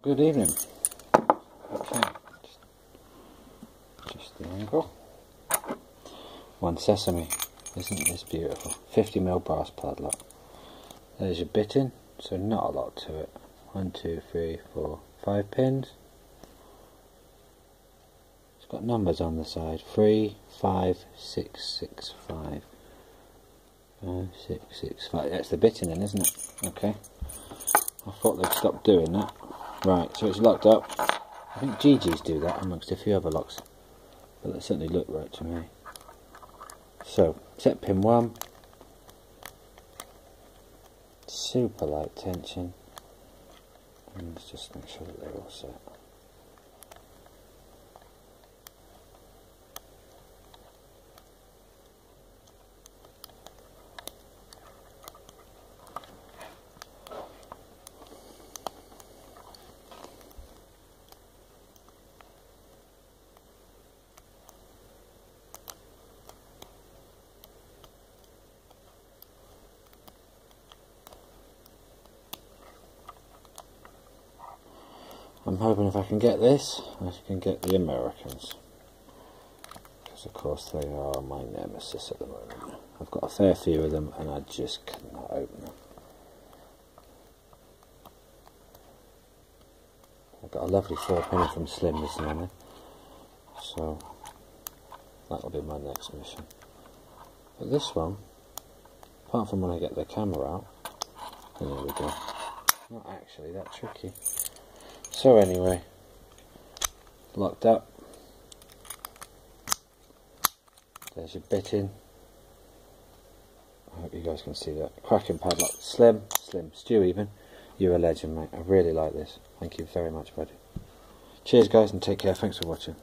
Good evening. Okay, just the angle. One Sesamee, isn't this beautiful? 50mm brass padlock. There's your bitting, so not a lot to it. 1, 2, 3, 4, 5 pins. It's got numbers on the side. 3, 5, 6, 6, 5. 5, 6, 6, 5. That's the bitting then, isn't it? Okay. I thought they'd stop doing that. Right, so it's locked up. I think GG's do that amongst a few other locks, but they certainly look right to me. So, set pin 1. Super light tension. And let's just make sure that they're all set. I'm hoping if I can get this, I can get the Americans, because of course they are my nemesis at the moment. I've got a fair few of them and I just cannot open them. I've got a lovely 4-penny from Slim this morning, so that'll be my next mission. But this one, apart from when I get the camera out, there we go, not actually that tricky. So anyway, locked up. There's your bitting. I hope you guys can see that. Cracking padlock. Slim, Stu even. You're a legend, mate. I really like this. Thank you very much, buddy. Cheers guys and take care. Thanks for watching.